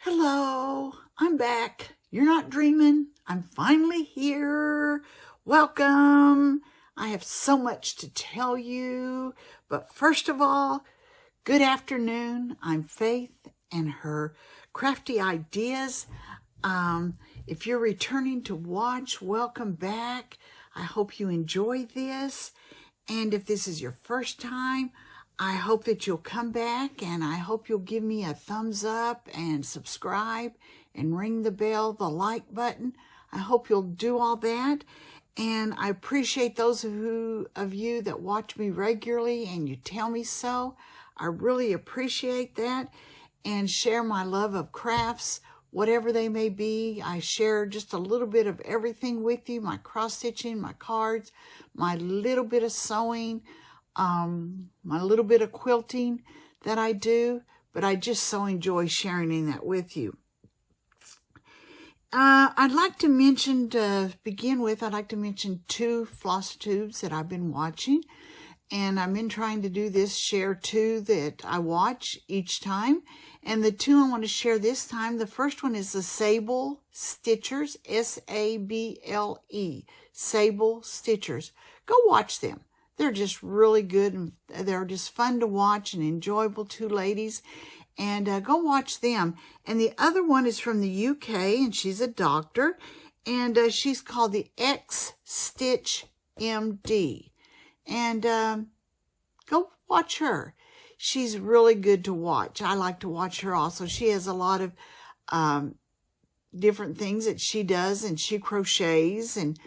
Hello, I'm back. You're not dreaming. I'm finally here. Welcome. I have so much to tell you. But first of all, good afternoon. I'm Faith and her crafty ideas. If you're returning to watch, welcome back. I hope you enjoy this. And if this is your first time, I hope that you'll come back, and I hope you'll give me a thumbs up and subscribe and ring the bell, the like button. I hope you'll do all that. And I appreciate those of you that watch me regularly and you tell me so. I really appreciate that. And share my love of crafts, whatever they may be. I share just a little bit of everything with you, my cross-stitching, my cards, my little bit of sewing, my little bit of quilting that I do, but I just so enjoy sharing that with you. I'd like to mention, to begin with, I'd like to mention 2 floss tubes that I've been watching, and I've been trying to do this, share 2 that I watch each time, and the 2 I want to share this time, the first one is the Sable Stitchers, S-A-B-L-E, Sable Stitchers. Go watch them. They're just really good, and they're just fun to watch and enjoyable, 2 ladies. And go watch them. And the other one is from the UK, and she's a doctor. And she's called the X Stitch MD. And go watch her. She's really good to watch. I like to watch her also. She has a lot of different things that she does, and she crochets, and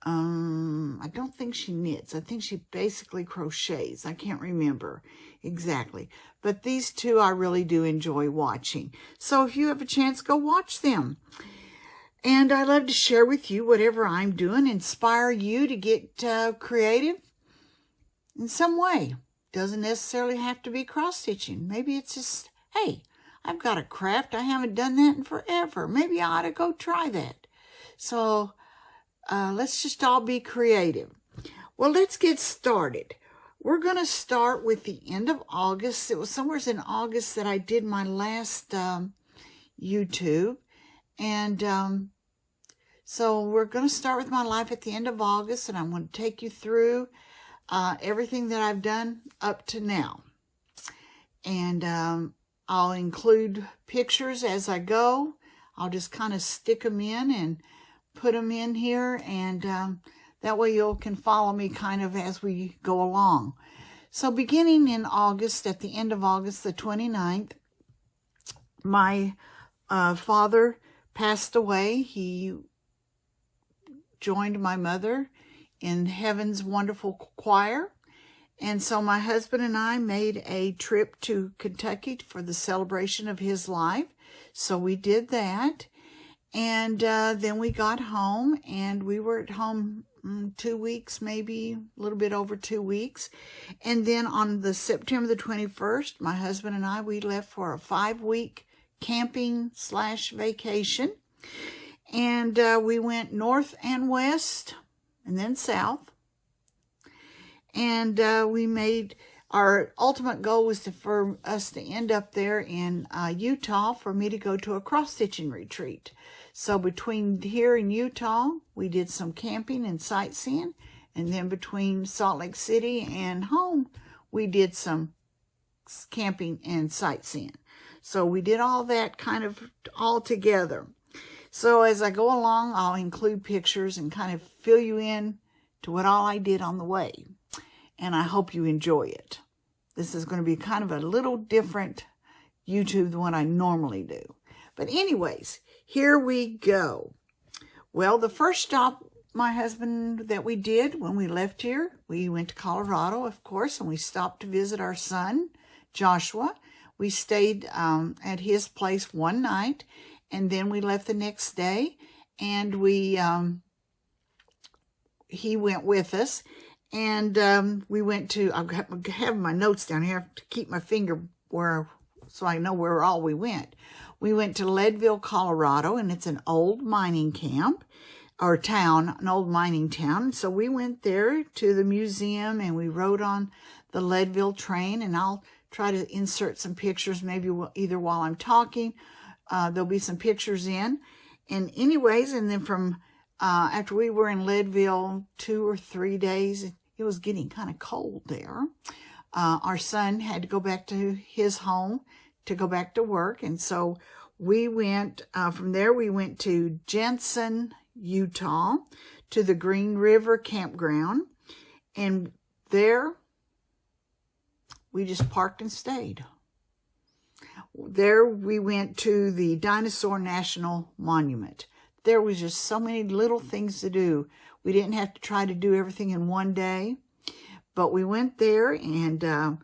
I don't think she knits. I think she basically crochets. I can't remember exactly. But these 2 I really do enjoy watching. So if you have a chance, go watch them. And I love to share with you whatever I'm doing, inspire you to get creative in some way. Doesn't necessarily have to be cross-stitching. Maybe it's just, hey, I've got a craft. I haven't done that in forever. Maybe I ought to go try that. So let's just all be creative. Well, let's get started. We're going to start with the end of August. It was somewhere in August that I did my last YouTube. And so we're going to start with my life at the end of August, and I'm going to take you through everything that I've done up to now. And I'll include pictures as I go. I'll just kind of stick them in and put them in here, and that way you can follow me kind of as we go along. So beginning in August, at the end of August the 29th, my father passed away. He joined my mother in Heaven's Wonderful Choir, and so my husband and I made a trip to Kentucky for the celebration of his life. So we did that. And then we got home, and we were at home 2 weeks, maybe a little bit over 2 weeks. And then on the September the 21st, my husband and I, we left for a 5-week camping/vacation. And we went north and west, and then south. And we made, our ultimate goal was for us to end up there in Utah, for me to go to a cross-stitching retreat. So between here and Utah, we did some camping and sightseeing. And then between Salt Lake City and home, we did some camping and sightseeing. So we did all that kind of all together. So as I go along, I'll include pictures and kind of fill you in to what all I did on the way. And I hope you enjoy it. This is going to be kind of a little different YouTube than what I normally do. But anyways, here we go. Well, the first stop, my husband, that we did when we left here, we went to Colorado, of course, and we stopped to visit our son, Joshua. We stayed at his place one night, and then we left the next day, and he went with us. And we went to, I have my notes down here to keep my finger so I know where all we went. We went to Leadville, Colorado, and it's an old mining camp, or town, an old mining town. So we went there to the museum, and we rode on the Leadville train, and I'll try to insert some pictures maybe either while I'm talking There'll be some pictures in. And anyways, and then from after we were in Leadville 2 or 3 days, it was getting kind of cold there. Our son had to go back to his home to go back to work. And so we went, from there we went to Jensen, Utah, to the Green River Campground. And there we just parked and stayed. There we went to the Dinosaur National Monument. There was just so many little things to do. We didn't have to try to do everything in one day. But we went there, and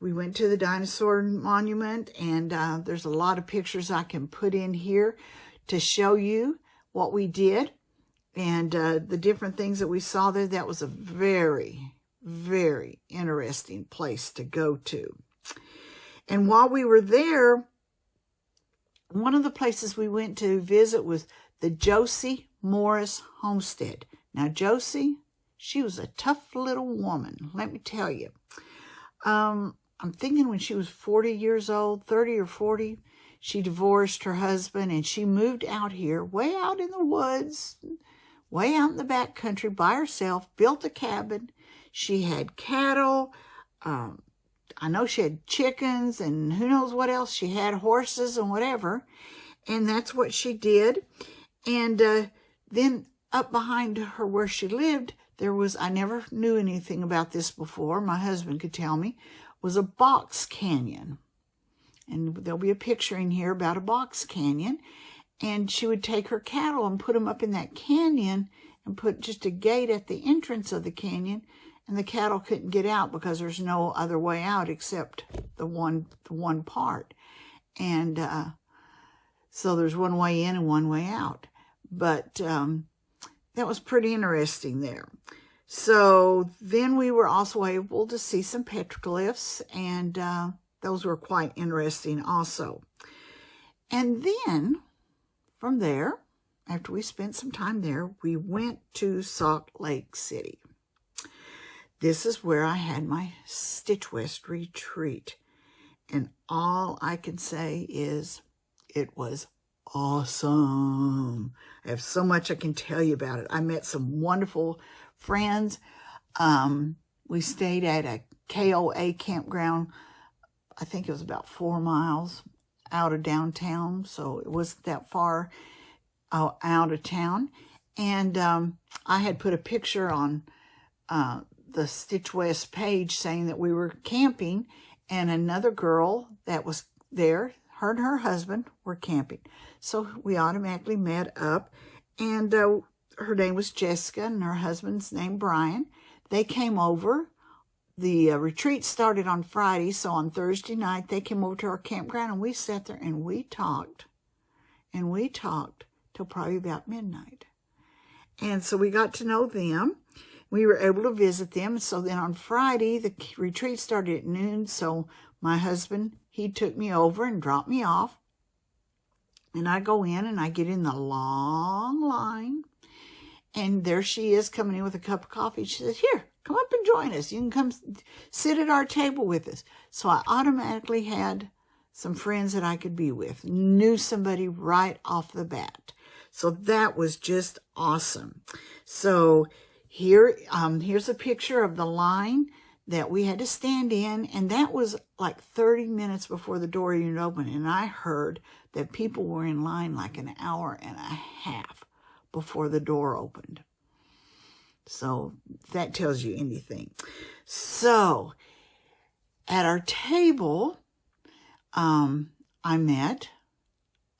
we went to the Dinosaur Monument. And there's a lot of pictures I can put in here to show you what we did. And the different things that we saw there. That was a very, very interesting place to go to. And while we were there, one of the places we went to visit was the Josie Morris Homestead. Now, Josie, she was a tough little woman, let me tell you. I'm thinking when she was 40 years old, 30 or 40, she divorced her husband, and she moved out here, way out in the woods, way out in the back country by herself, built a cabin. She had cattle. I know she had chickens and who knows what else. She had horses and whatever. And that's what she did. And then up behind her where she lived, there was, I never knew anything about this before, my husband could tell me, was a box canyon. And there'll be a picture in here about a box canyon. And she would take her cattle and put them up in that canyon and put just a gate at the entrance of the canyon. And the cattle couldn't get out because there's no other way out except the one part. And so there's one way in and one way out. But that was pretty interesting there. So then we were also able to see some petroglyphs, and those were quite interesting also. And then from there, after we spent some time there, we went to Salt Lake City. This is where I had my Stitch West retreat. And all I can say is it was awesome. I have so much I can tell you about it. I met some wonderful friends. We stayed at a KOA campground. I think it was about 4 miles out of downtown. So it wasn't that far out of town. And I had put a picture on the Stitch West page saying that we were camping, and another girl that was there, her and her husband were camping. So we automatically met up, and her name was Jessica and her husband's name Brian. They came over. The retreat started on Friday, so on Thursday night they came over to our campground, and we sat there and we talked till probably about midnight. And so we got to know them. We were able to visit them. So then on Friday, the retreat started at noon. So my husband, he took me over and dropped me off. And I go in and I get in the long line. And there she is coming in with a cup of coffee. She says, "Here, come up and join us. You can come sit at our table with us." So I automatically had some friends that I could be with. Knew somebody right off the bat. So that was just awesome. So here's a picture of the line that we had to stand in, and that was like 30 minutes before the door even opened, and I heard that people were in line like an hour and a half before the door opened. So that tells you anything. So at our table, I met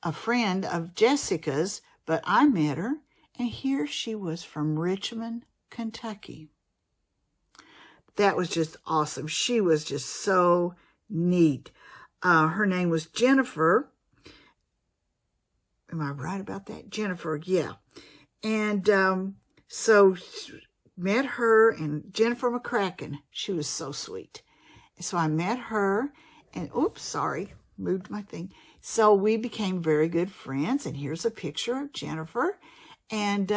a friend of Jessica's, but I met her, and here she was from Richmond, Kentucky. That was just awesome. She was just so neat. Her name was Jennifer. Am I right about that? Jennifer, yeah. And so met her, and Jennifer McCracken. She was so sweet. So I met her, and oops, sorry, moved my thing. So we became very good friends, and here's a picture of Jennifer. And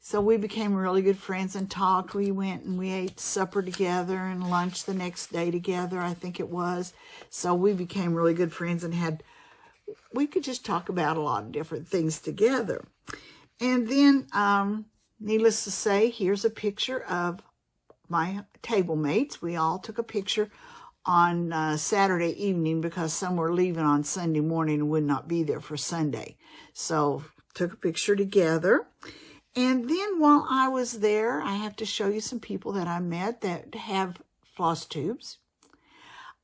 so we became really good friends and talked. We went and we ate supper together and lunch the next day together, I think it was. So we became really good friends and had we could just talk about a lot of different things together. And then, needless to say, here's a picture of my table mates. We all took a picture on Saturday evening because some were leaving on Sunday morning and would not be there for Sunday. So took a picture together. And then while I was there, I have to show you some people that I met that have floss tubes.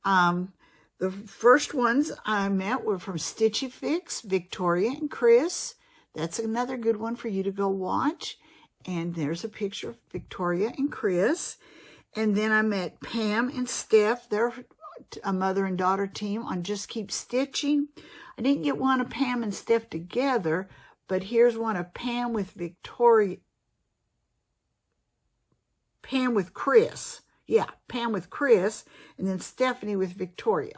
The first ones I met were from Stitchy Fix, Victoria and Chris. That's another good one for you to go watch. And there's a picture of Victoria and Chris. And then I met Pam and Steph. They're a mother and daughter team on Just Keep Stitching. I didn't get one of Pam and Steph together, but here's one of Pam with Victoria. Pam with Chris. Yeah, Pam with Chris, and then Stephanie with Victoria.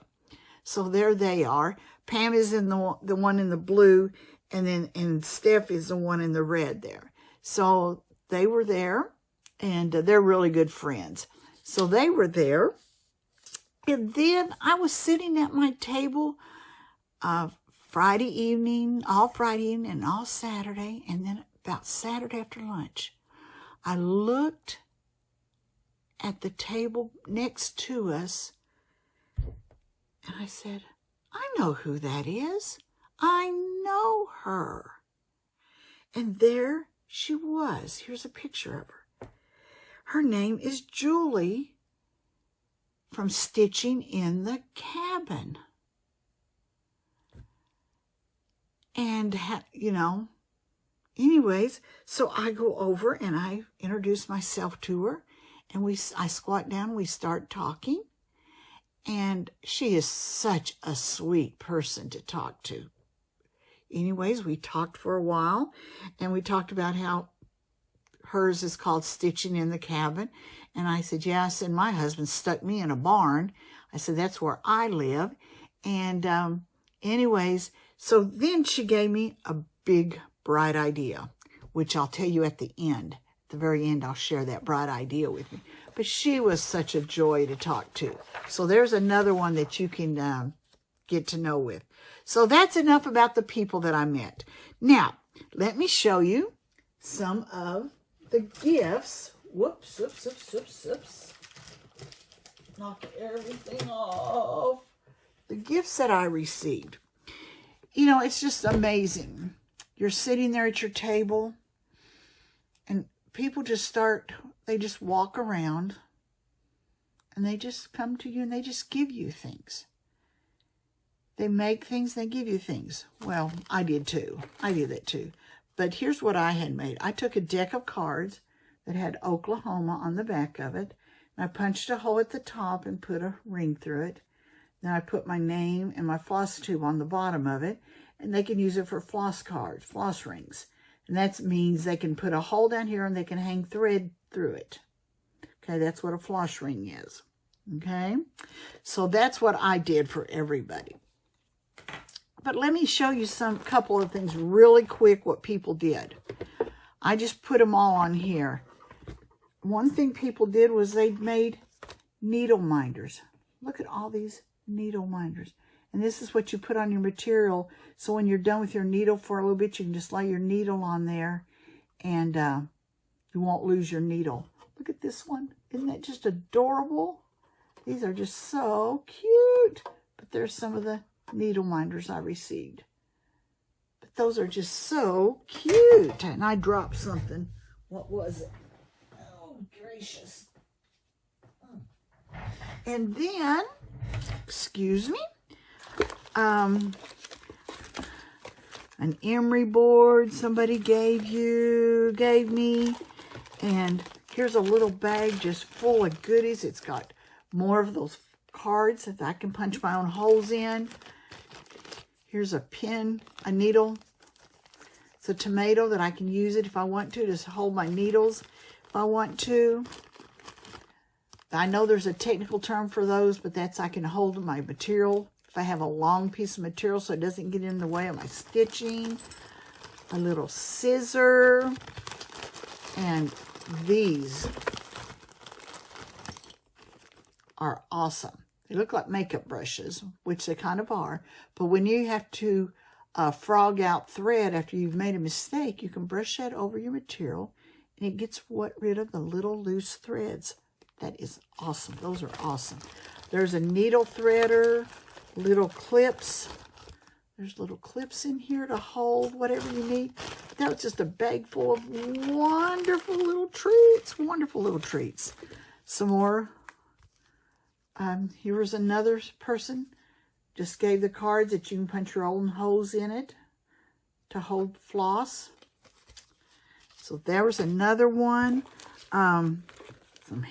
So there they are. Pam is in the one in the blue, and Steph is the one in the red there. So they were there, and they're really good friends. So they were there. And then I was sitting at my table Friday evening, all Friday evening and all Saturday. And then about Saturday after lunch, I looked at the table next to us, and I said, I know who that is. I know her. And there she was. Here's a picture of her. Her name is Julie from Stitching in the Cabin. And, you know, anyways, so I go over and I introduce myself to her. And I squat down, we start talking, and she is such a sweet person to talk to. Anyways, we talked for a while, and we talked about how hers is called Stitching in the Cabin. And I said, yeah, I said, my husband stuck me in a barn. I said, that's where I live. And anyways, so then she gave me a big, bright idea, which I'll tell you at the end. At the very end, I'll share that bright idea with me. But she was such a joy to talk to. So there's another one that you can get to know with. So that's enough about the people that I met. Now, let me show you some of the gifts. Whoops. Knock everything off. The gifts that I received. You know, it's just amazing. You're sitting there at your table, and people just they just walk around, and they just come to you, and they just give you things. They make things, they give you things. Well, I did too. I did that too. But here's what I had made. I took a deck of cards that had Oklahoma on the back of it, and I punched a hole at the top and put a ring through it. Then I put my name and my floss tube on the bottom of it, and they can use it for floss cards, floss rings. And that means they can put a hole down here and they can hang thread through it. Okay, that's what a floss ring is. Okay, so that's what I did for everybody. But let me show you couple of things really quick what people did. I just put them all on here. One thing people did was they made needle minders. Look at all these needle minders. And this is what you put on your material. So when you're done with your needle for a little bit, you can just lay your needle on there and you won't lose your needle. Look at this one. Isn't that just adorable? These are just so cute. But there's some of the needle minders I received. But those are just so cute. And I dropped something. What was it? Oh, gracious. And then, excuse me, an emery board somebody gave me. And here's a little bag just full of goodies. It's got more of those cards that I can punch my own holes in. Here's a pin, a needle. It's a tomato that I can use it if I want to hold my needles if I want to. I know there's a technical term for those, but I can hold my material if I have a long piece of material so it doesn't get in the way of my stitching. A little scissor. And these are awesome. They look like makeup brushes, which they kind of are. But when you have to frog out thread after you've made a mistake, you can brush that over your material, and it gets rid of the little loose threads. That is awesome. Those are awesome. There's a needle threader, little clips. There's little clips in here to hold whatever you need. That was just a bag full of wonderful little treats. Wonderful little treats. Some more. Here was another person. Just gave the cards that you can punch your own holes in it to hold floss. So there was another one. Some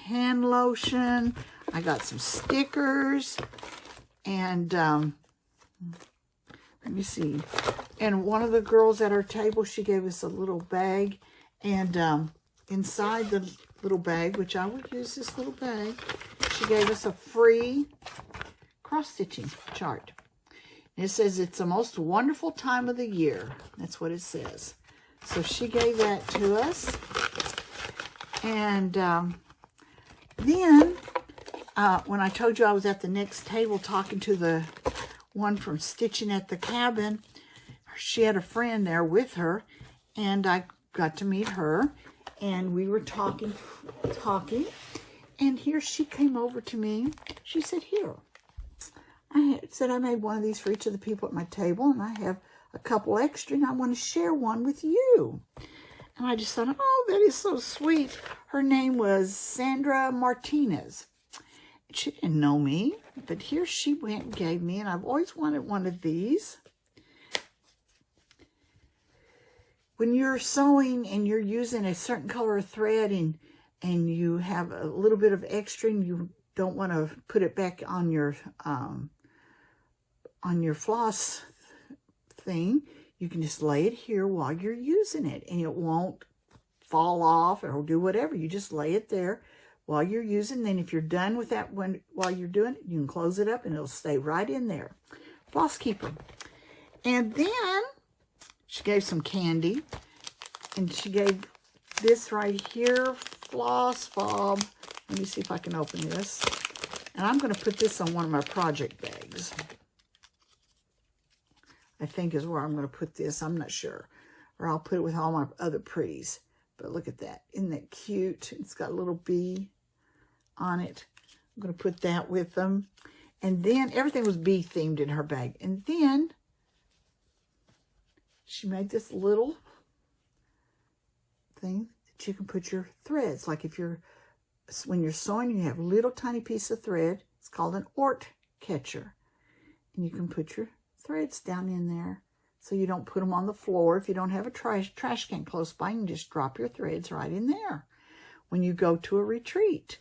hand lotion. I got some stickers. And let me see. And one of the girls at our table, she gave us a little bag. And inside the little bag, which I would use this little bag, she gave us a free cross-stitching chart. And it says it's the most wonderful time of the year. That's what it says. So she gave that to us. And then, when I told you I was at the next table talking to the one from Stitching at the Cabin, she had a friend there with her, and I got to meet her, and we were talking, and here she came over to me. She said, here, I made one of these for each of the people at my table, and I have a couple extra, and I want to share one with you. And I just thought, oh, that is so sweet. Her name was Sandra Martinez. She didn't know me, but here she went and gave me, and I've always wanted one of these. When you're sewing and you're using a certain color of thread and you have a little bit of extra and you don't want to put it back on your floss thing, you can just lay it here while you're using it, and it won't fall off or do whatever. You just lay it there while you're using. Then if you're done with that while you're doing it, you can close it up and it'll stay right in there. Floss keeper. And then she gave some candy, and she gave this right here, floss fob. Let me see if I can open this. And I'm going to put this on one of my project bags. I think is where I'm going to put this. I'm not sure. Or I'll put it with all my other pretties. But look at that. Isn't that cute? It's got a little bee on it. I'm going to put that with them. And then everything was bee themed in her bag. And then she made this little thing that you can put your threads. Like when you're sewing, you have a little tiny piece of thread. It's called an ort catcher. And you can put your threads down in there so you don't put them on the floor. If you don't have a trash can close by, you can just drop your threads right in there when you go to a retreat.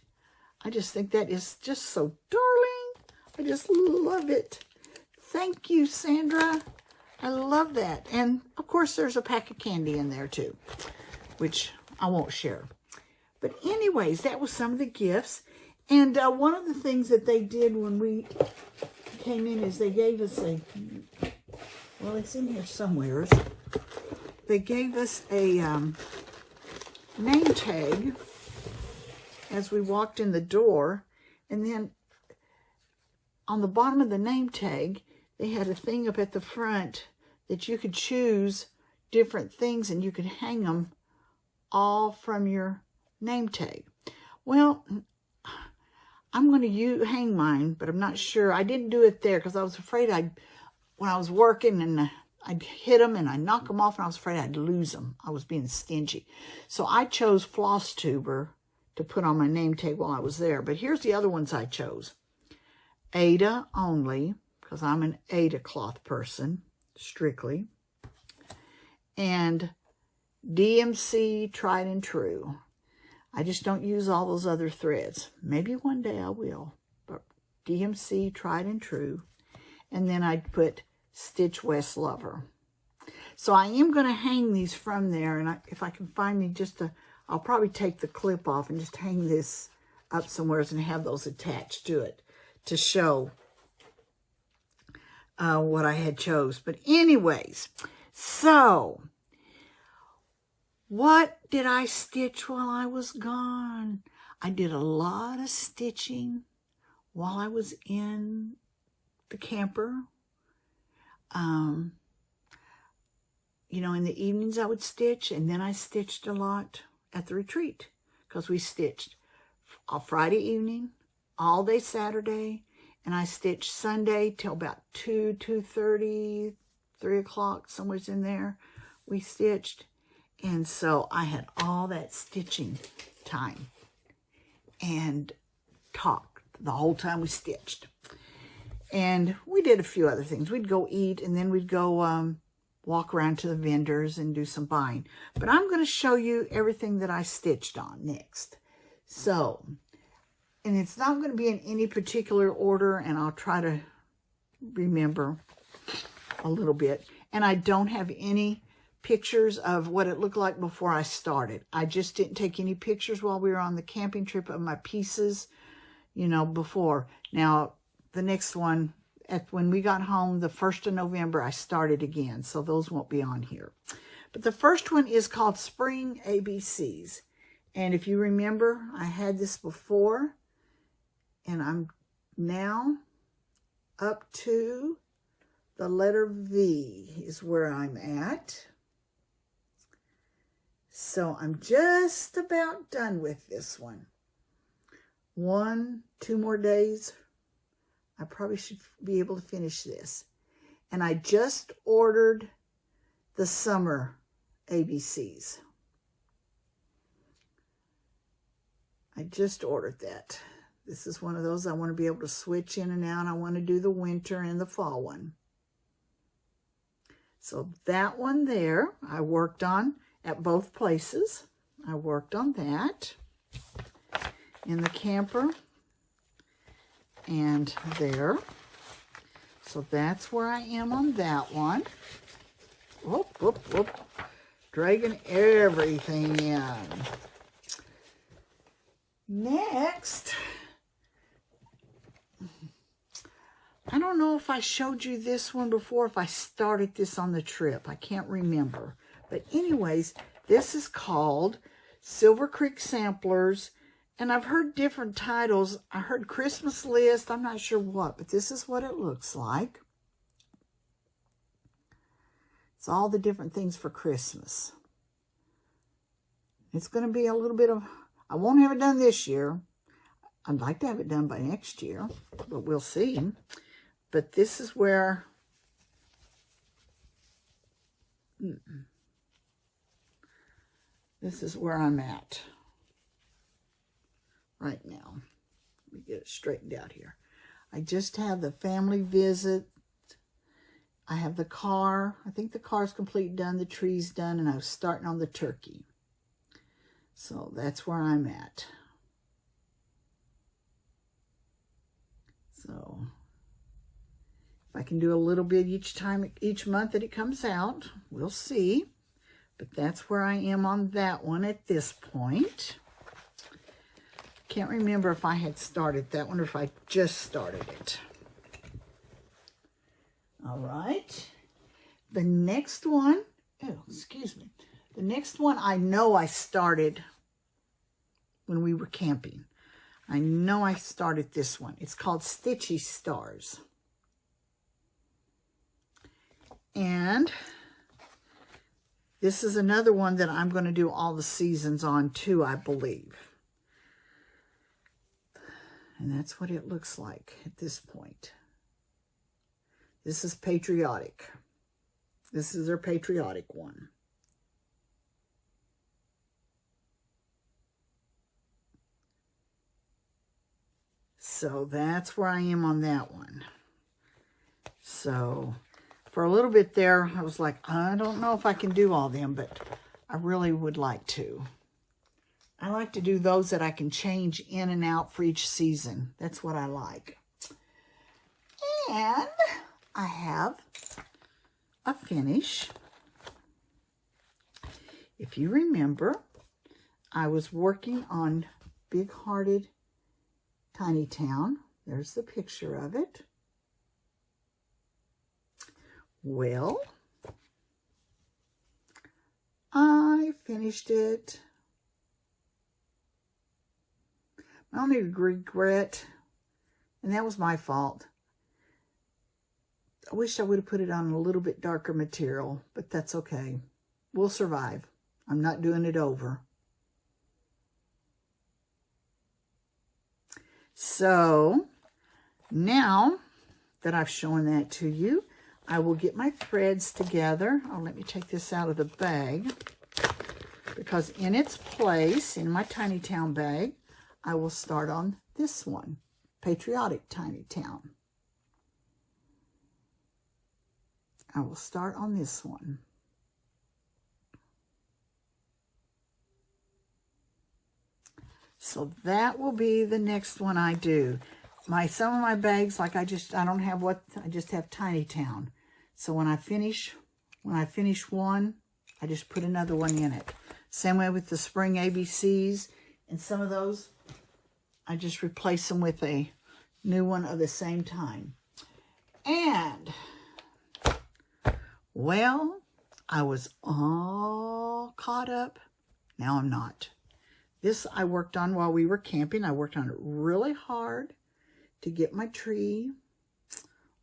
I just think that is just so darling. I just love it. Thank you, Sandra. I love that. And of course there's a pack of candy in there too, which I won't share. But anyways, that was some of the gifts. And one of the things that they did when we came in is they gave us well, it's in here somewhere. They gave us a name tag as we walked in the door. And then on the bottom of the name tag, they had a thing up at the front that you could choose different things and you could hang them all from your name tag. Well, I'm going to hang mine, but I'm not sure. I didn't do it there because I was afraid when I was working and I'd hit them and I'd knock them off and I was afraid I'd lose them. I was being stingy. So I chose floss tuber to put on my name tag while I was there. But here's the other ones I chose. Ada only, because I'm an Ada cloth person, strictly. And DMC tried and true. I just don't use all those other threads. Maybe one day I will. But DMC tried and true. And then I'd put Stitch West Lover. So I am going to hang these from there. And if I can find me I'll probably take the clip off and just hang this up somewhere and have those attached to it to show what I had chose. But anyways, so what did I stitch while I was gone? I did a lot of stitching while I was in the camper. You know, in the evenings I would stitch, and then I stitched a lot at the retreat because we stitched a Friday evening, all day Saturday, and I stitched Sunday till about 2:30, 3 o'clock, somewhere in there we stitched. And so I had all that stitching time and talked the whole time we stitched. And we did a few other things. We'd go eat, and then we'd go walk around to the vendors and do some buying. But I'm going to show you everything that I stitched on next. So, and it's not going to be in any particular order, and I'll try to remember a little bit. And I don't have any pictures of what it looked like before I started. I just didn't take any pictures while we were on the camping trip of my pieces, you know, before. Now, the next one, when we got home, the 1st of November, I started again, so those won't be on here. But the first one is called Spring ABCs. And if you remember, I had this before, and I'm now up to the letter V is where I'm at. So I'm just about done with this one. 1, 2 more days. I probably should be able to finish this. And I just ordered the summer ABCs. I just ordered that. This is one of those I want to be able to switch in and out. I want to do the winter and the fall one. So that one there, I worked on at both places. I worked on that in the camper and there. So that's where I am on that one. Whoop, whoop, whoop. Dragging everything in. Next, I don't know if I showed you this one before, if I started this on the trip. I can't remember. But anyways, this is called Silver Creek Samplers. And I've heard different titles. I heard Christmas List. I'm not sure what, but this is what it looks like. It's all the different things for Christmas. It's going to be a little bit of, I won't have it done this year. I'd like to have it done by next year, but we'll see. But this is where, this is where I'm at right now. Let me get it straightened out here. I just have the family visit. I have the car. I think the car's complete done. The tree's done. And I was starting on the turkey. So that's where I'm at. So if I can do a little bit each month that it comes out, we'll see. But that's where I am on that one at this point. Can't remember if I had started that one or if I just started it. All right. The next one, oh, excuse me. The next one I know I started when we were camping. I know I started this one. It's called Stitchy Stars. And this is another one that I'm going to do all the seasons on too, I believe. And that's what it looks like at this point. This is patriotic. This is their patriotic one. So that's where I am on that one. So for a little bit there, I was like, I don't know if I can do all them, but I really would like to. I like to do those that I can change in and out for each season. That's what I like. And I have a finish. If you remember, I was working on Big Hearted Tiny Town. There's the picture of it. Well, I finished it. My only regret And that was my fault. I wish I would have put it on a little bit darker material, but that's okay. We'll survive. I'm not doing it over. So now that I've shown that to you, I will get my threads together. Oh, let me take this out of the bag, because in its place, in my Tiny Town bag, I will start on this one, Patriotic Tiny Town. I will start on this one. So that will be the next one I do. Some of my bags, like I just have Tiny Town. So when I finish one, I just put another one in it. Same way with the Spring ABCs, and some of those, I just replace them with a new one of the same time. And, well, I was all caught up. Now I'm not. This I worked on while we were camping. I worked on it really hard to get my tree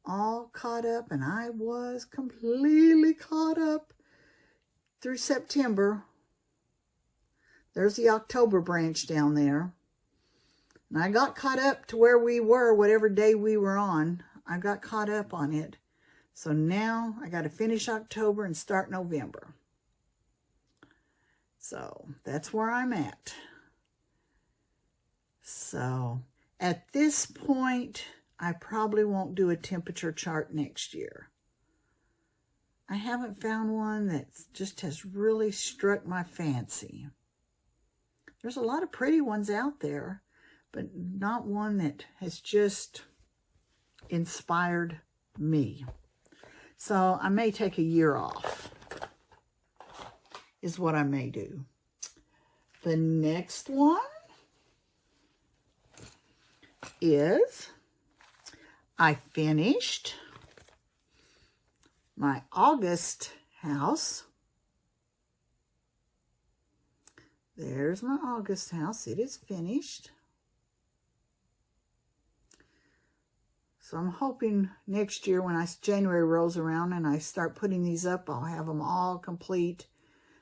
all caught up, and I was completely caught up through September. There's the October branch down there. And I got caught up to where we were, whatever day we were on. I got caught up on it. So now I got to finish October and start November. So that's where I'm at. So at this point, I probably won't do a temperature chart next year. I haven't found one that just has really struck my fancy. There's a lot of pretty ones out there, but not one that has just inspired me. So I may take a year off, is what I may do. The next one is, I finished my August house. There's my August house. It is finished. So I'm hoping next year when January rolls around and I start putting these up, I'll have them all complete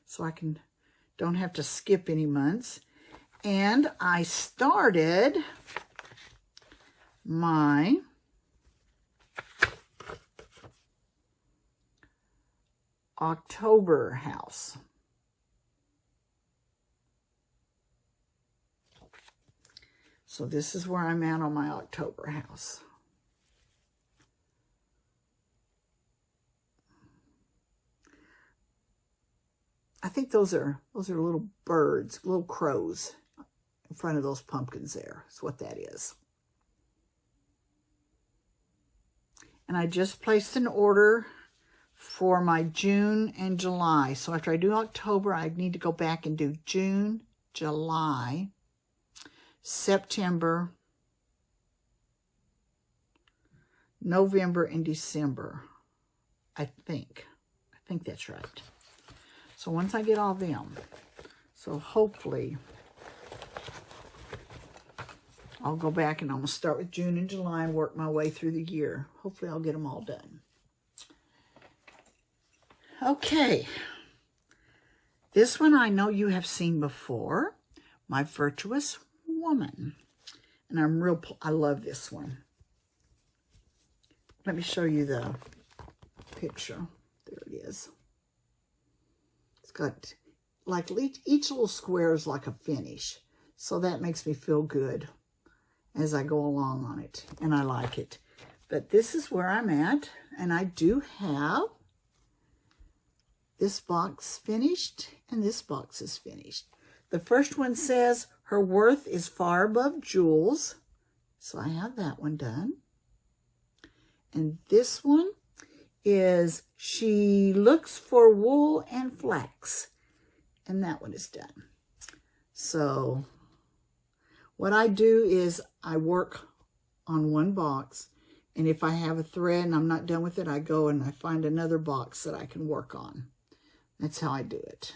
so I don't have to skip any months. And I started my October house. So this is where I'm at on my October house. I think those are little birds, little crows in front of those pumpkins there. That's what that is. And I just placed an order for my June and July. So after I do October, I need to go back and do June, July, September, November, and December. I think that's right. So once I get all them, so hopefully I'll go back and I'm going to start with June and July and work my way through the year. Hopefully I'll get them all done. Okay. This one I know you have seen before, My Virtuous Woman. And I love this one. Let me show you the picture. There it is. It's got, like, each little square is like a finish. So that makes me feel good as I go along on it. And I like it. But this is where I'm at. And I do have this box finished. And this box is finished. The first one says, her worth is far above jewels. So I have that one done. And this one is, she looks for wool and flax. And that one is done. So what I do is I work on one box. And if I have a thread and I'm not done with it, I go and I find another box that I can work on. That's how I do it.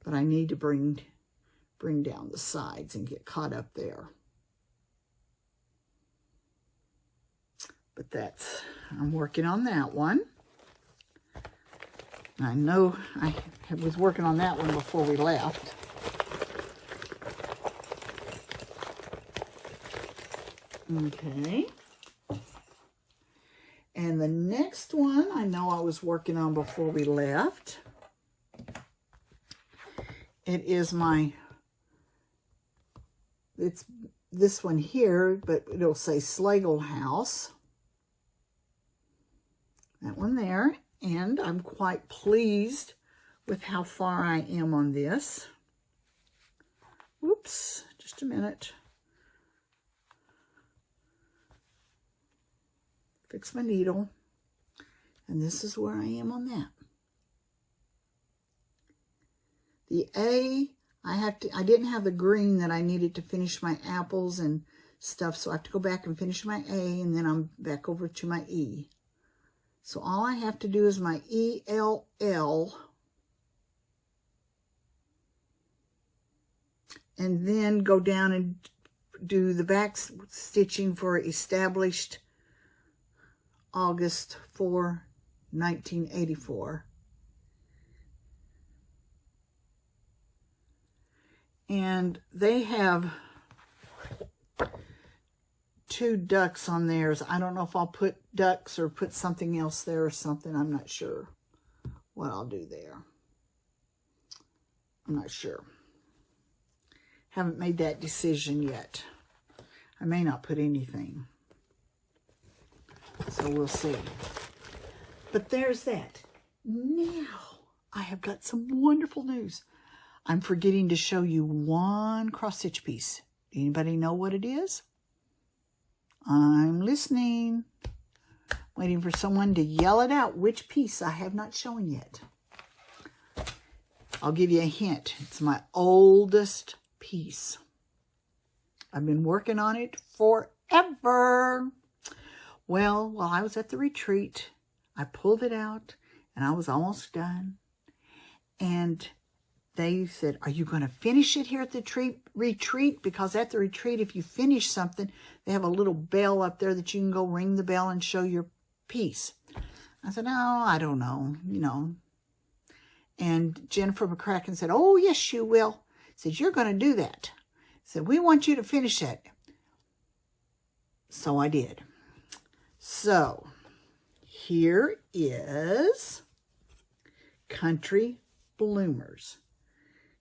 But I need to bring down the sides and get caught up there. But I'm working on that one. I know I was working on that one before we left. Okay. And the next one I know I was working on before we left. It is it's this one here, but it'll say Slagle House. That one there. And I'm quite pleased with how far I am on this. Whoops, just a minute. Fix my needle. And this is where I am on that. The A, I didn't have the green that I needed to finish my apples and stuff, so I have to go back and finish my A, and then I'm back over to my E. So all I have to do is my ELL, and then go down and do the back stitching for established August 4, 1984. And they have 2 ducks on theirs. I don't know if I'll put ducks or put something else there or something. I'm not sure what I'll do there. I'm not sure. Haven't made that decision yet. I may not put anything. So we'll see. But there's that. Now, I have got some wonderful news. I'm forgetting to show you one cross-stitch piece. Anybody know what it is? I'm listening. Waiting for someone to yell it out which piece I have not shown yet. I'll give you a hint. It's my oldest piece. I've been working on it forever. Well, while I was at the retreat, I pulled it out and I was almost done. And they said, are you going to finish it here at the retreat? Because at the retreat, if you finish something, they have a little bell up there that you can go ring the bell and show your piece. I said, no, I don't know, you know. And Jennifer McCracken said, oh, yes, you will. Said, you're going to do that. Said, we want you to finish it. So I did. So here is Country Bloomers.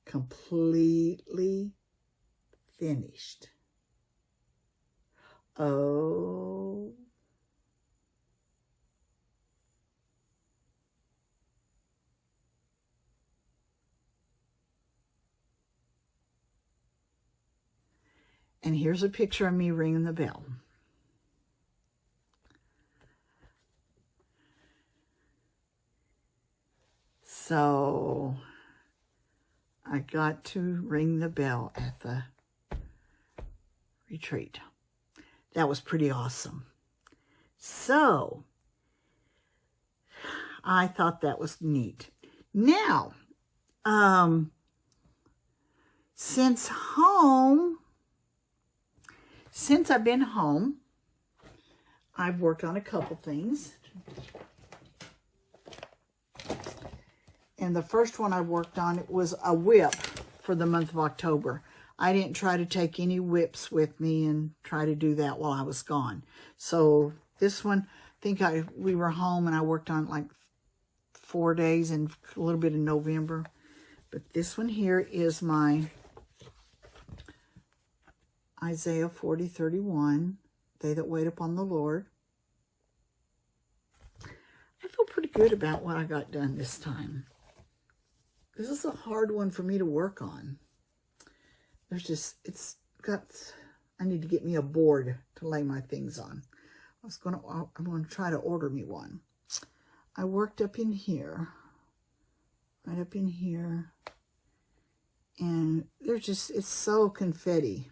Completely finished. Oh. And here's a picture of me ringing the bell. So I got to ring the bell at the retreat. That was pretty awesome. So I thought that was neat. Now, since I've been home, I've worked on a couple things. And the first one I worked on, it was a whip for the month of October. I didn't try to take any whips with me and try to do that while I was gone. So this one, I think we were home and I worked on it like 4 days and a little bit in November. But this one here is my Isaiah 40:31, they that wait upon the Lord. I feel pretty good about what I got done this time. This is a hard one for me to work on. I need to get me a board to lay my things on. I'm going to try to order me one. I worked up in here, right up in here, and it's so confetti.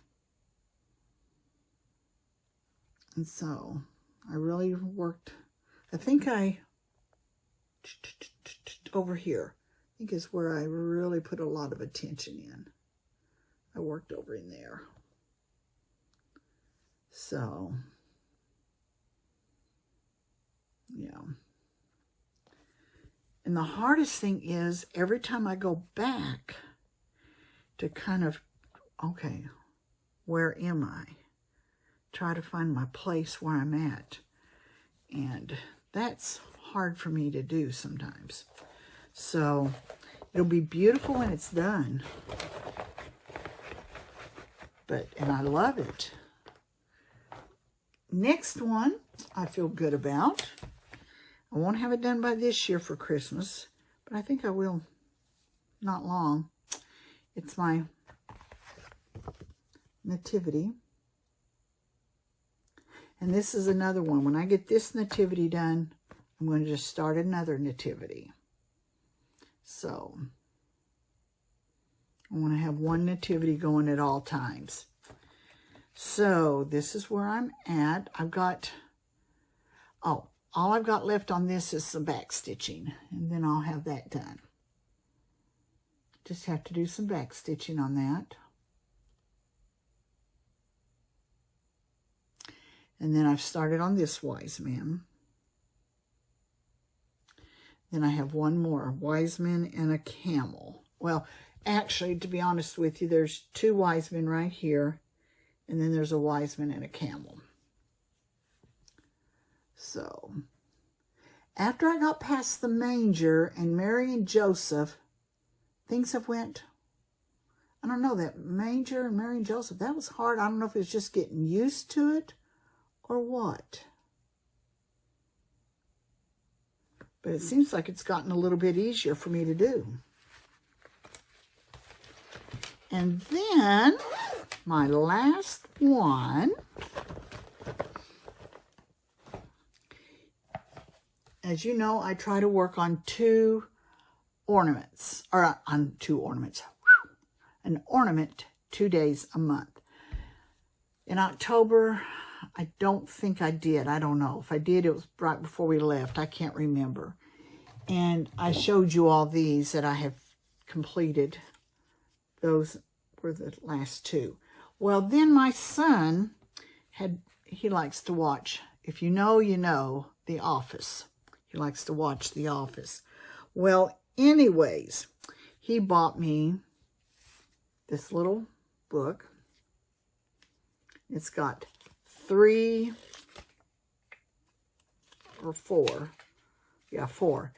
And so I really worked, I think over here, I think is where I really put a lot of attention in. I worked over in there. So Yeah. And the hardest thing is every time I go back to kind of, okay, where am I? Try to find my place where I'm at. And that's hard for me to do sometimes. So it'll be beautiful when it's done. And I love it. Next one I feel good about. I won't have it done by this year for Christmas, but I think I will not long. It's my nativity. And this is another one. When I get this nativity done, I'm going to just start another nativity. So I want to have one nativity going at all times. So this is where I'm at. I've got, all I've got left on this is some back stitching, and then I'll have that done. Just have to do some back stitching on that. And then I've started on this wise man. Then I have one more, wise man and a camel. Well, actually, to be honest with you, there's two wise men right here, and then there's a wise man and a camel. So, after I got past the manger and Mary and Joseph, things have went, I don't know, that manger and Mary and Joseph, that was hard. I don't know if it was just getting used to it or what. But it seems like it's gotten a little bit easier for me to do. And then my last one, as you know, I try to work on two ornaments, or on two ornaments, an ornament 2 days a month. In October, I don't think I did. I don't know. If I did, it was right before we left. I can't remember. And I showed you all these that I have completed. Those were the last two. Well, then my son he likes to watch, if you know, you know, The Office. He likes to watch The Office. Well, anyways, he bought me this little book. It's got 3 or 4, yeah, 4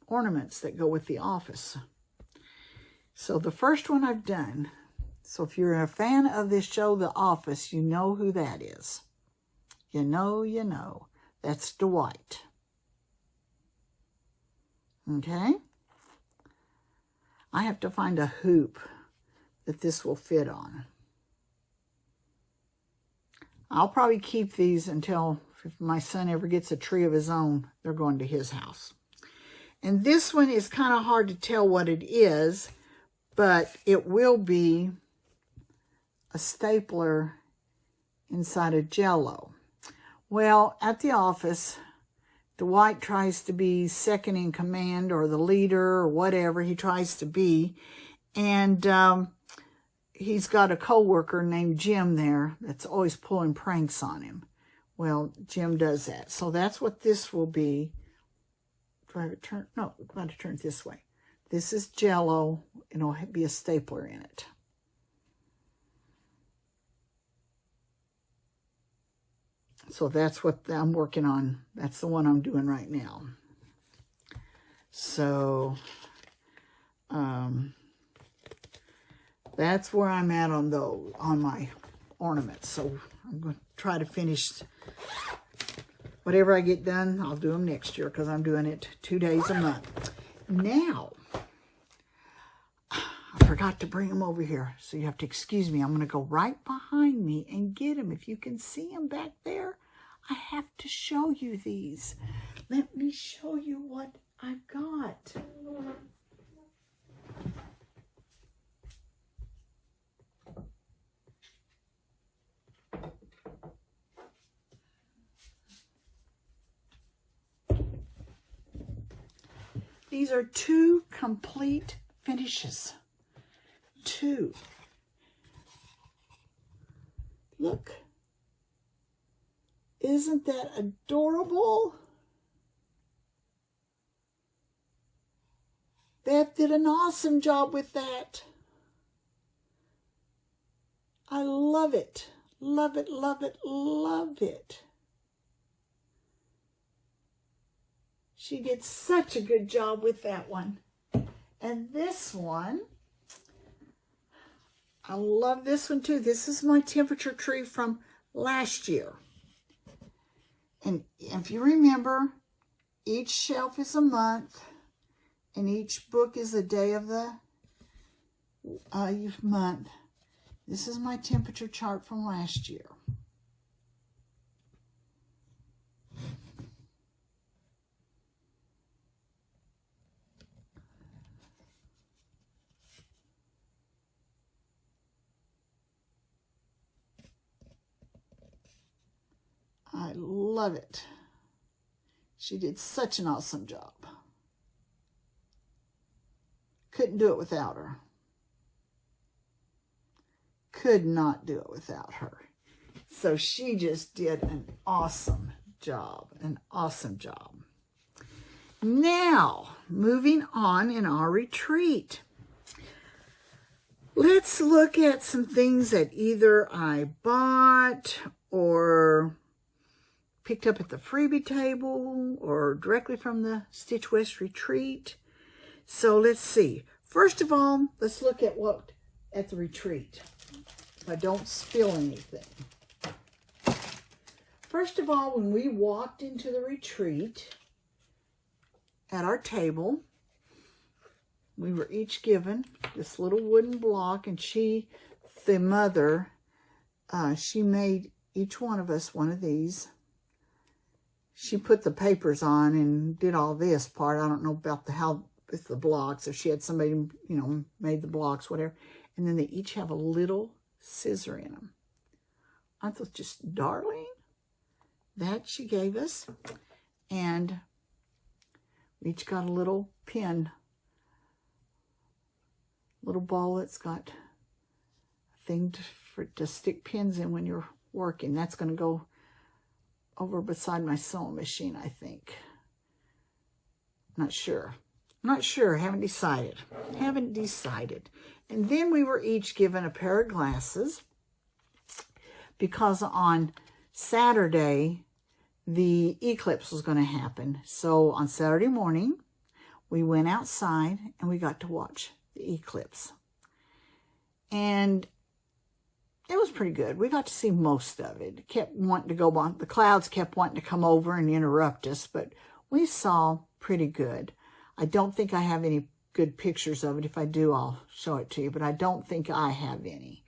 ornaments that go with The Office. So the first one I've done, so if you're a fan of this show, The Office, you know who that is. You know. That's Dwight. Okay? I have to find a hoop that this will fit on. I'll probably keep these until if my son ever gets a tree of his own, they're going to his house. And this one is kind of hard to tell what it is, but it will be a stapler inside of Jell-O. Well, at the office, Dwight tries to be second in command or the leader or whatever he tries to be. And he's got a coworker named Jim there that's always pulling pranks on him. Well, Jim does that. So that's what this will be. Do I have it turned? No, I'm going to turn it this way. This is Jell-O, and it'll be a stapler in it. So that's what I'm working on. That's the one I'm doing right now. So that's where I'm at on my ornaments. So I'm going to try to finish whatever I get done. I'll do them next year because I'm doing it 2 days a month. Now, I forgot to bring them over here, so you have to excuse me. I'm going to go right behind me and get them. If you can see them back there, I have to show you these. Let me show you what I've got. These are 2 complete finishes. 2. Look. Isn't that adorable? Beth did an awesome job with that. I love it. Love it, love it, love it. She did such a good job with that one. And this one, I love this one too. This is my temperature tree from last year. And if you remember, each shelf is a month, and each book is a day of the month. This is my temperature chart from last year. I love it. She did such an awesome job. Couldn't do it without her. Could not do it without her. So she just did an awesome job. An awesome job. Now, moving on in our retreat. Let's look at some things that either I bought or picked up at the freebie table or directly from the Stitch West retreat. So let's see. First of all, let's look at what at the retreat. If I don't spill anything. First of all, when we walked into the retreat at our table, we were each given this little wooden block, and the mother, she made each one of us one of these. She put the papers on and did all this part. I don't know about how with the blocks, if she had somebody, you know, made the blocks, whatever. And then they each have a little scissor in them. Aren't those just darling? That she gave us. And we each got a little pin, little ball that's got a thing to stick pins in when you're working. That's going to go over beside my sewing machine, I think. Not sure. Haven't decided. And then we were each given a pair of glasses because on Saturday, the eclipse was going to happen. So on Saturday morning, we went outside and we got to watch the eclipse. And it was pretty good. We got to see most of it. It kept wanting to go on. The clouds kept wanting to come over and interrupt us, but we saw pretty good. I don't think I have any good pictures of it. If I do, I'll show it to you, but I don't think I have any.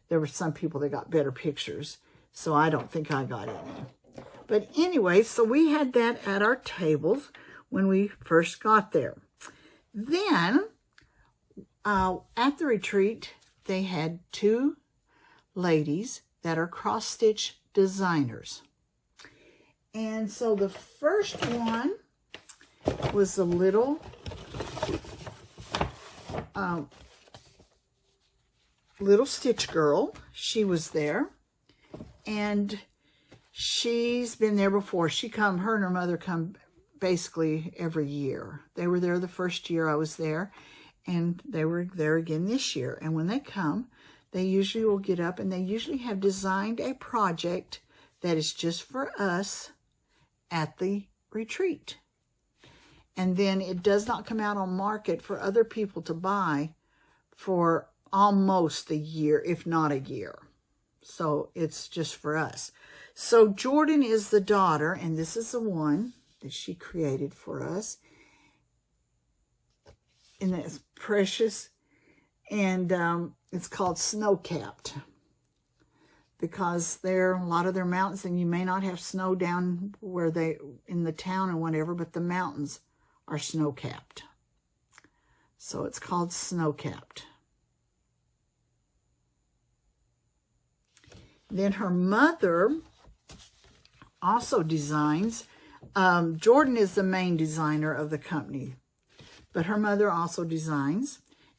There were some people that got better pictures, so I don't think I got any. But anyway, so we had that at our tables when we first got there. Then, at the retreat, they had two ladies that are cross-stitch designers. And so the first one was a little stitch girl. She was there, and she's been there before. Her and her mother come basically every year. They were there the first year I was there, and they were there again this year. And when they come, they usually will get up, and they usually have designed a project that is just for us at the retreat. And then it does not come out on market for other people to buy for almost a year, if not a year. So it's just for us. So Jordan is the daughter, and this is the one that she created for us. And that's precious. And it's called Snow Capped, because there are a lot of their mountains, and you may not have snow down where in the town and whatever, but the mountains are snow capped. So it's called Snow Capped. Then her mother also designs. Jordan is the main designer of the company, but her mother also designs.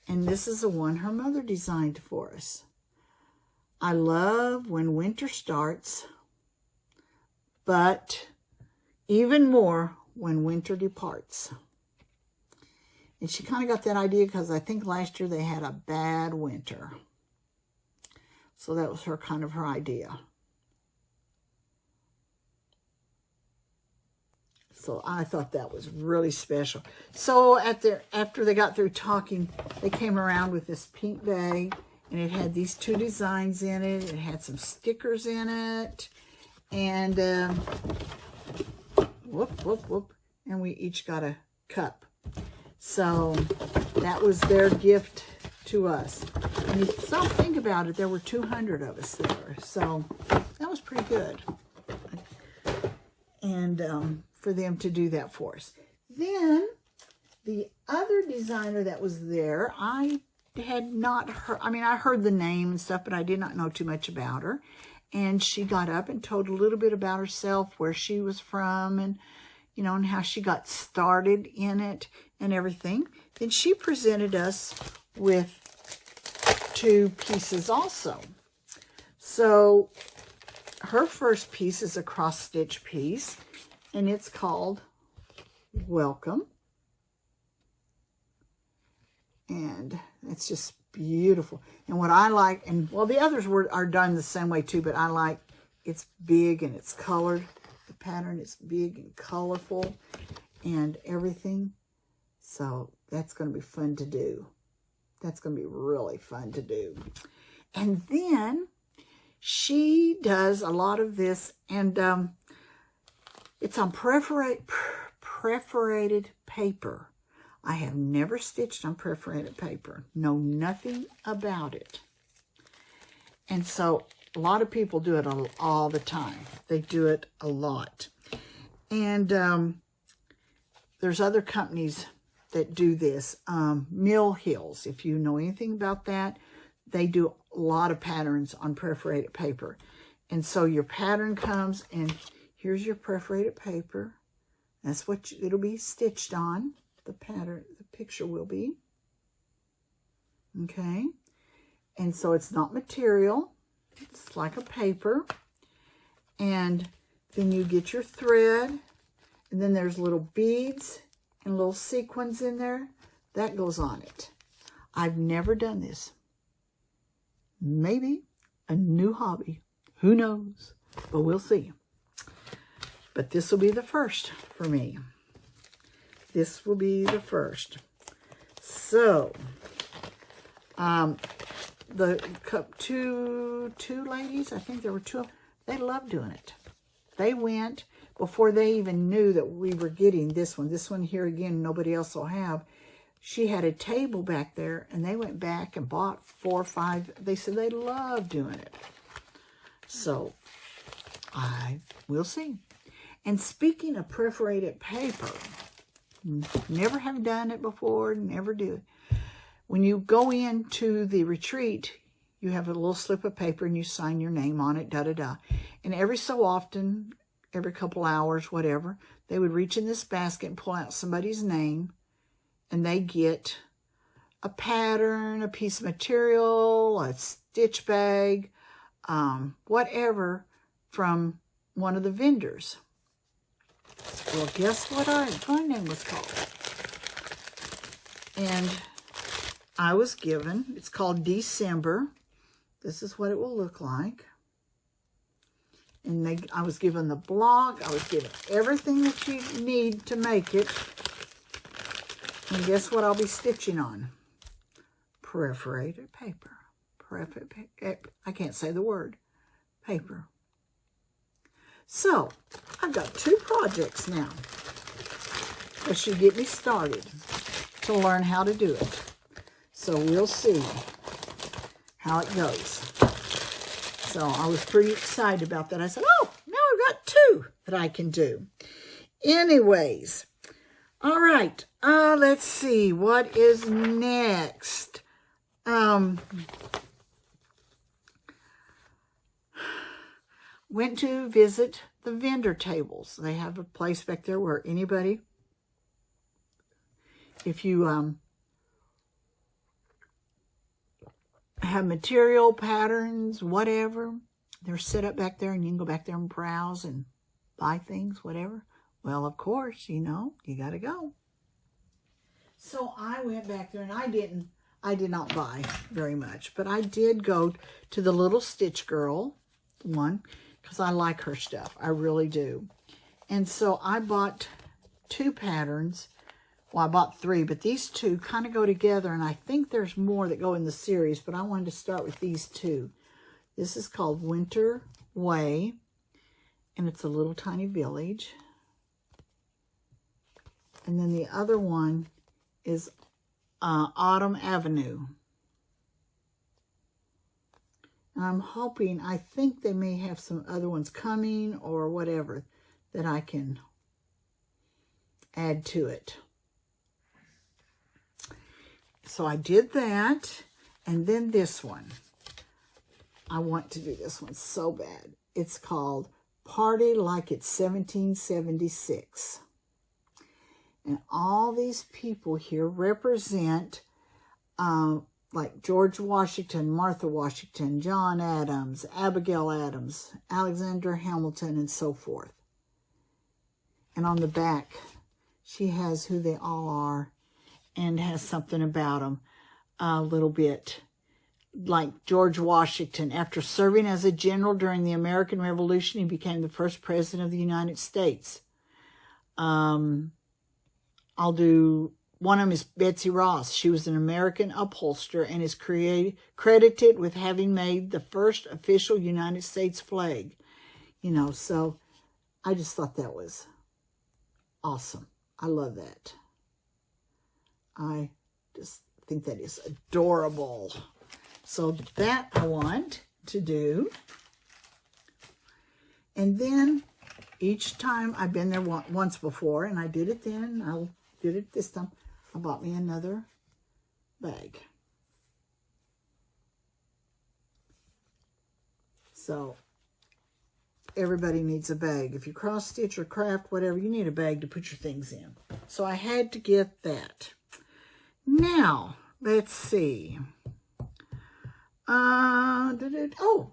And this is the one her mother designed for us. I love when winter starts. but even more when winter departs. And she kind of got that idea because I think last year they had a bad winter. So that was her kind of her idea. So I thought that was really special. So after they got through talking, they came around with this pink bag, and it had these two designs in it. It had some stickers in it, and and we each got a cup. So that was their gift to us. And if you stop think about it, there were 200 of us there, so that was pretty good. And for them to do that for us. Then the other designer that was there, I had not heard, I mean, I heard the name and stuff, but I did not know too much about her. And she got up and told a little bit about herself, where she was from, and, you know, and how she got started in it and everything. Then she presented us with 2 pieces also. So her first piece is a cross-stitch piece, and it's called Welcome. And it's just beautiful. And what I like, and well, the others are done the same way too, but I like it's big and it's colored. The pattern is big and colorful and everything. So that's going to be fun to do. That's going to be really fun to do. And then she does a lot of this, and it's on perforated paper. I have never stitched on perforated paper. Know nothing about it. And so a lot of people do it all the time. They do it a lot. And there's other companies that do this. Mill Hills, if you know anything about that, they do a lot of patterns on perforated paper. And so your pattern comes, and here's your perforated paper. That's what it'll be stitched on. The pattern, the picture will be. Okay. And so it's not material. It's like a paper. And then you get your thread. And then there's little beads and little sequins in there. That goes on it. I've never done this. Maybe a new hobby. Who knows? But we'll see. But this will be the first for me. This will be the first. So, the two ladies, I think there were 2, they loved doing it. They went, before they even knew that we were getting this one. This one here, again, nobody else will have. She had a table back there, and they went back and bought 4 or 5. They said they loved doing it. So, I will see. And speaking of perforated paper, never have done it before, never do it. When you go into the retreat, you have a little slip of paper and you sign your name on it, da-da-da. And every so often, every couple hours, whatever, they would reach in this basket and pull out somebody's name, and they get a pattern, a piece of material, a stitch bag, whatever, from one of the vendors. Well, guess what my name was called? And I was given, it's called December. This is what it will look like. And I was given the block. I was given everything that you need to make it. And guess what I'll be stitching on? Perforated paper. I can't say the word. Paper. So, I've got 2 projects now that should get me started to learn how to do it. So, we'll see how it goes. So, I was pretty excited about that. I said, oh, now I've got 2 that I can do. Anyways, all right. Let's see. What is next? Went to visit the vendor tables. They have a place back there where anybody, if you have material, patterns, whatever, they're set up back there, and you can go back there and browse and buy things, whatever. Well, of course, you know, you got to go. So I went back there, and I did not buy very much, but I did go to the Little Stitch Girl one, because I like her stuff. I really do. And so I bought 2 patterns. Well, I bought 3, but these 2 kind of go together, and I think there's more that go in the series, but I wanted to start with these 2. This is called Winter Way, and it's a little tiny village. And then the other one is Autumn Avenue. And I'm hoping, I think they may have some other ones coming or whatever that I can add to it. So I did that, and then this one. I want to do this one so bad. It's called Party Like It's 1776. And all these people here represent like George Washington, Martha Washington, John Adams, Abigail Adams, Alexander Hamilton, and so forth. And on the back, she has who they all are and has something about them a little bit. Like George Washington, after serving as a general during the American Revolution, he became the first president of the United States. I'll do, one of them is Betsy Ross. She was an American upholsterer and is credited with having made the first official United States flag. You know, so I just thought that was awesome. I love that. I just think that is adorable. So that I want to do. And then each time, I've been there once before, and I did it then, I'll do it this time. I bought me another bag. So everybody needs a bag. If you cross stitch or craft, whatever, you need a bag to put your things in. So I had to get that. Now, let's see. Oh,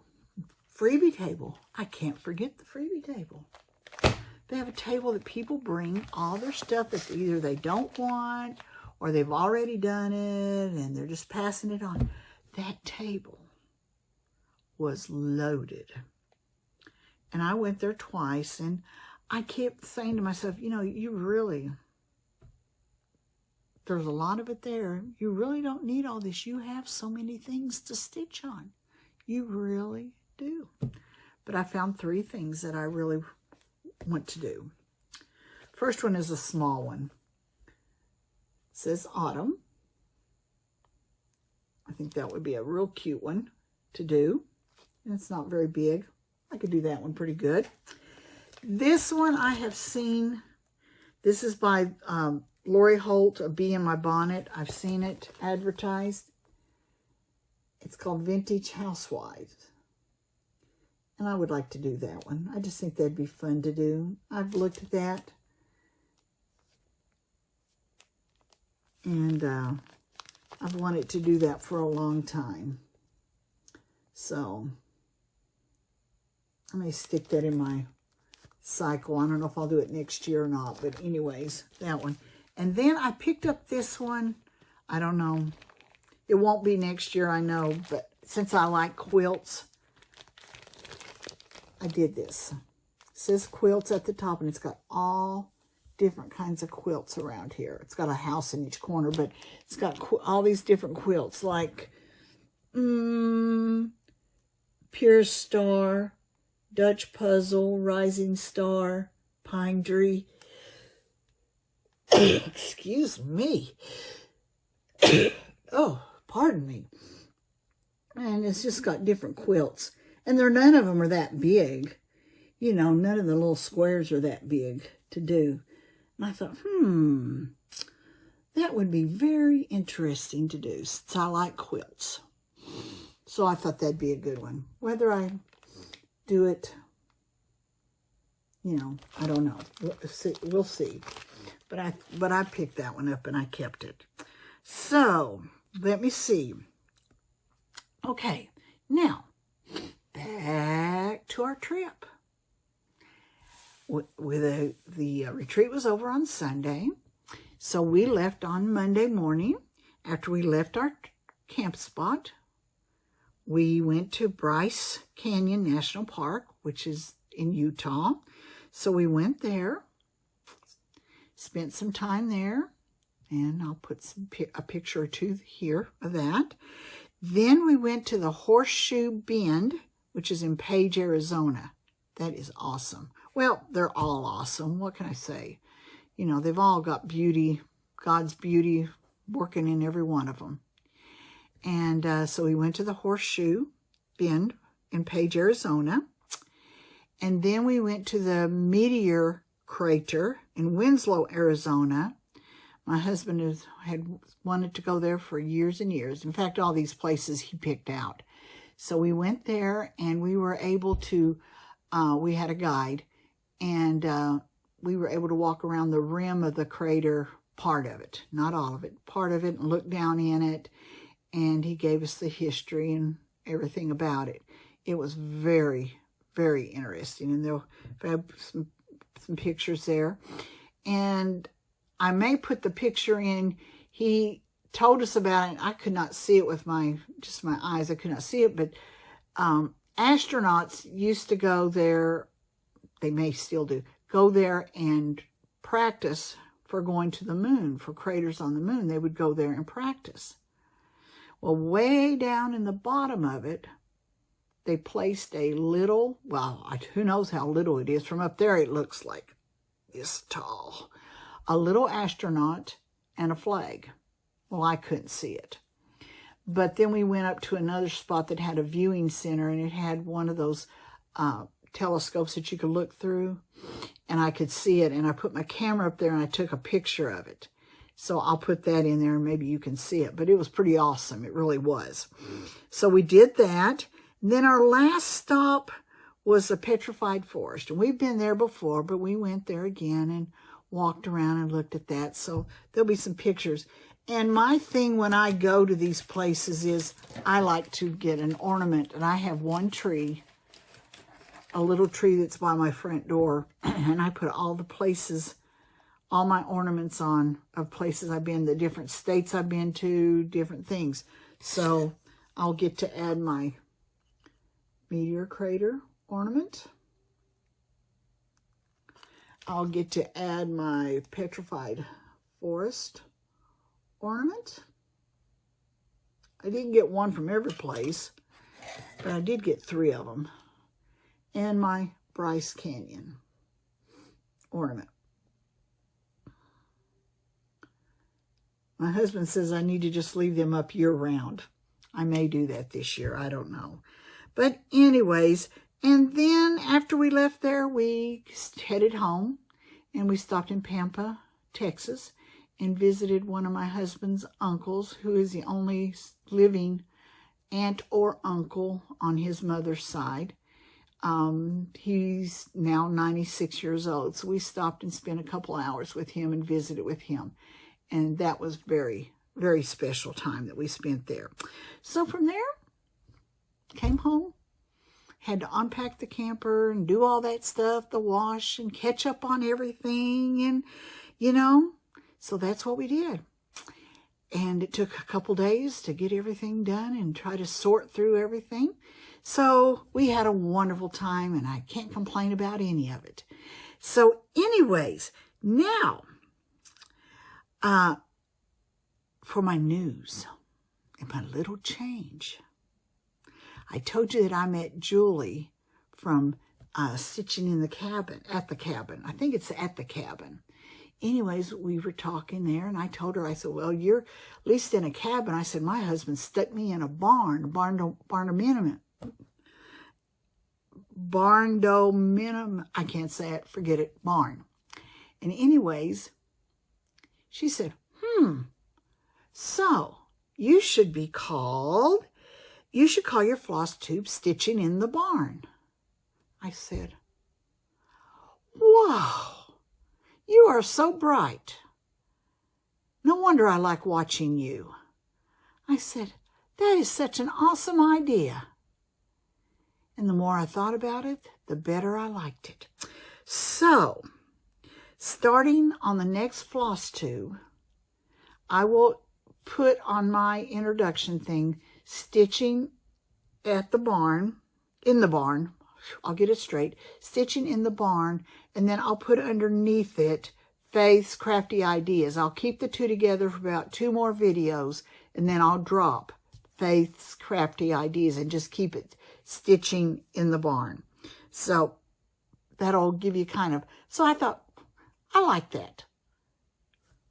freebie table. I can't forget the freebie table. They have a table that people bring all their stuff that either they don't want or they've already done it and they're just passing it on. That table was loaded. And I went there twice, and I kept saying to myself, you know, there's a lot of it there. You really don't need all this. You have so many things to stitch on. You really do. But I found 3 things that I really want to do. First one is a small one. It says Autumn. I think that would be a real cute one to do. And it's not very big. I could do that one pretty good. This one I have seen. This is by Lori Holt, A Bee in My Bonnet. I've seen it advertised. It's called Vintage Housewives. And I would like to do that one. I just think that'd be fun to do. I've looked at that. And I've wanted to do that for a long time. So I may stick that in my cycle. I don't know if I'll do it next year or not. But anyways, that one. And then I picked up this one. I don't know. It won't be next year, I know. But since I like quilts, I did this. It says quilts at the top, and it's got all different kinds of quilts around here. It's got a house in each corner, but it's got all these different quilts, like Pure Star, Dutch Puzzle, Rising Star, Pine Tree. Excuse me. Oh, pardon me. And it's just got different quilts. And none of them are that big. You know, none of the little squares are that big to do. And I thought, that would be very interesting to do since I like quilts. So I thought that'd be a good one. Whether I do it, you know, I don't know. We'll see. But I picked that one up and I kept it. So let me see. Okay, now back to our trip. The retreat was over on Sunday. So we left on Monday morning. After we left our camp spot, we went to Bryce Canyon National Park, which is in Utah. So we went there, spent some time there, and I'll put a picture or two here of that. Then we went to the Horseshoe Bend, which is in Page, Arizona. That is awesome. Well, they're all awesome. What can I say? You know, they've all got beauty, God's beauty working in every one of them. And so we went to the Horseshoe Bend in Page, Arizona. And then we went to the Meteor Crater in Winslow, Arizona. My husband had wanted to go there for years and years. In fact, all these places he picked out. So we went there, and we were able to, we had a guide, and we were able to walk around the rim of the crater, part of it, not all of it, part of it, and look down in it. And he gave us the history and everything about it. It was very, very interesting. And they'll have some pictures there. And I may put the picture in. He told us about it. I could not see it with just my eyes. I could not see it. But astronauts used to go there. They may still do. Go there and practice for going to the moon, for craters on the moon. They would go there and practice. Well, way down in the bottom of it, they placed a little, well, who knows how little it is. From up there, it looks like this tall. A little astronaut and a flag. Well, I couldn't see it. But then we went up to another spot that had a viewing center, and it had one of those telescopes that you could look through, and I could see it. And I put my camera up there, and I took a picture of it. So I'll put that in there, and maybe you can see it. But it was pretty awesome. It really was. So we did that. And then our last stop was the Petrified Forest. And we've been there before, but we went there again and walked around and looked at that. So there'll be some pictures. And my thing when I go to these places is I like to get an ornament. And I have one tree, a little tree that's by my front door. And I put all the places, all my ornaments on of places I've been, the different states I've been to, different things. So I'll get to add my meteor crater ornament. I'll get to add my petrified forest ornament. I didn't get one from every place, but I did get 3 of them. And my Bryce Canyon ornament. My husband says I need to just leave them up year-round. I may do that this year. I don't know. But anyways, and then after we left there, we headed home, and we stopped in Pampa, Texas, and visited one of my husband's uncles, who is the only living aunt or uncle on his mother's side. He's now 96 years old. So we stopped and spent a couple hours with him and visited with him. And that was very, very special time that we spent there. So from there, came home, had to unpack the camper and do all that stuff, the wash and catch up on everything. And, you know, so that's what we did. And it took a couple days to get everything done and try to sort through everything. So we had a wonderful time, and I can't complain about any of it. So anyways, now, for my news and my little change. I told you that I met Julie from Stitching in the Cabin, at the cabin. I think it's at the cabin. Anyways, we were talking there, and I told her, I said, well, you're at least in a cabin. I said, my husband stuck me in a barndominium. I can't say it, forget it, barn. And anyways, she said, so you should call your floss tube Stitching in the Barn. I said, wow, you are so bright. No wonder I like watching you. I said, that is such an awesome idea. And the more I thought about it, the better I liked it. So, starting on the next floss tube, I will put on my introduction thing, stitching at the barn, in the barn, I'll get it straight, stitching in the barn, and then I'll put underneath it Faith's Crafty Ideas. I'll keep the two together for about 2 more videos, and then I'll drop Faith's Crafty Ideas and just keep it stitching in the barn. So that'll give you kind of, so I thought, I like that.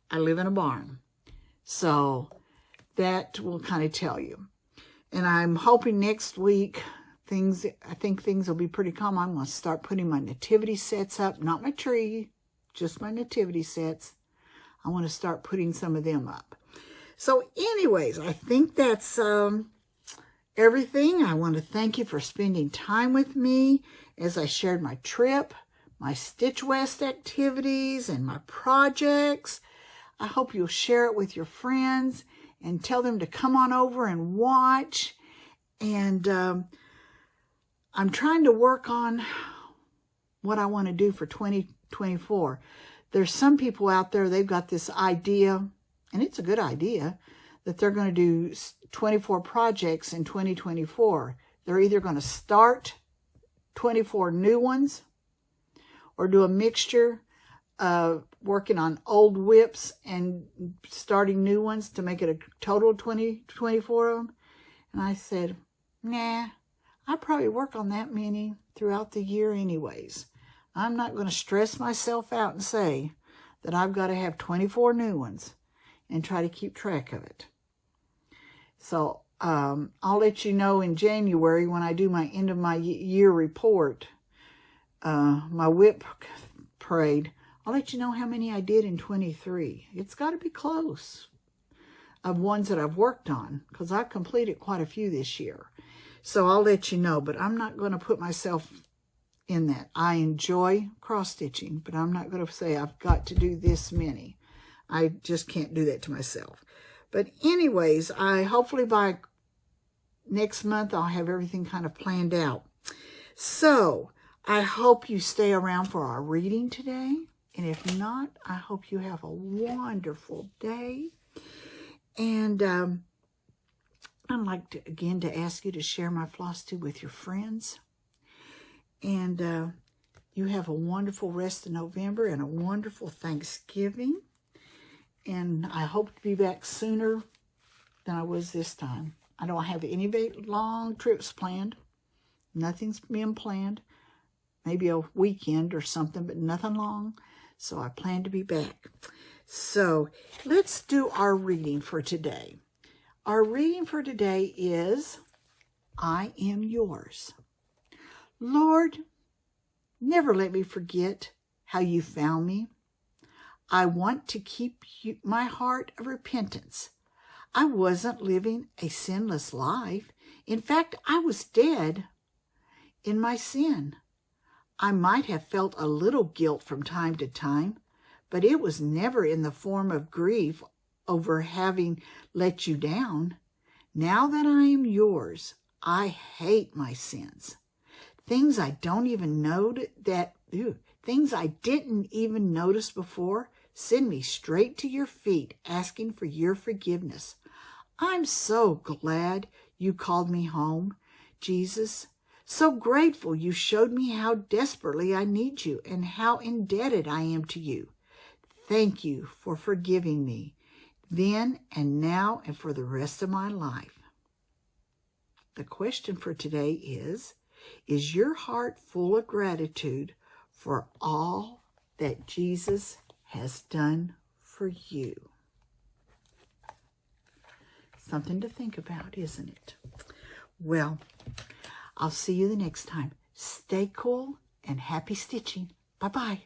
I live in a barn. So that will kind of tell you. And I'm hoping next week, I think things will be pretty calm. I'm going to start putting my nativity sets up. Not my tree, just my nativity sets. I want to start putting some of them up. So anyways, I think that's everything. I want to thank you for spending time with me as I shared my trip, my Stitch West activities, and my projects. I hope you'll share it with your friends and tell them to come on over and watch. And I'm trying to work on what I want to do for 2024. There's some people out there, they've got this idea, and it's a good idea, that they're going to do 24 projects in 2024. They're either going to start 24 new ones or do a mixture of working on old whips and starting new ones to make it a total of 24 of them. And I said, nah, I probably work on that many throughout the year anyways. I'm not going to stress myself out and say that I've got to have 24 new ones and try to keep track of it. So I'll let you know in January when I do my end of my year report, my whip parade. I'll let you know how many I did in 23. It's got to be close of ones that I've worked on because I've completed quite a few this year. So I'll let you know, but I'm not going to put myself in that. I enjoy cross-stitching, but I'm not going to say I've got to do this many. I just can't do that to myself. But anyways, hopefully by next month, I'll have everything kind of planned out. So I hope you stay around for our reading today. And if not, I hope you have a wonderful day. And I'd like to, again, to ask you to share my floss tube with your friends. And you have a wonderful rest of November and a wonderful Thanksgiving. And I hope to be back sooner than I was this time. I don't have any long trips planned. Nothing's been planned. Maybe a weekend or something, but nothing long. So I plan to be back. So let's do our reading for today. Our reading for today is, I Am Yours. Lord, never let me forget how you found me. I want to keep my heart of repentance. I wasn't living a sinless life. In fact, I was dead in my sin. I might have felt a little guilt from time to time, but it was never in the form of grief over having let you down. Now that I am yours, I hate my sins. Things I don't even know things I didn't even notice before send me straight to your feet asking for your forgiveness. I'm so glad you called me home, Jesus. So grateful you showed me how desperately I need you and how indebted I am to you. Thank you for forgiving me then and now and for the rest of my life. The question for today is your heart full of gratitude for all that Jesus has done for you? Something to think about, isn't it? Well, I'll see you the next time. Stay cool and happy stitching. Bye-bye.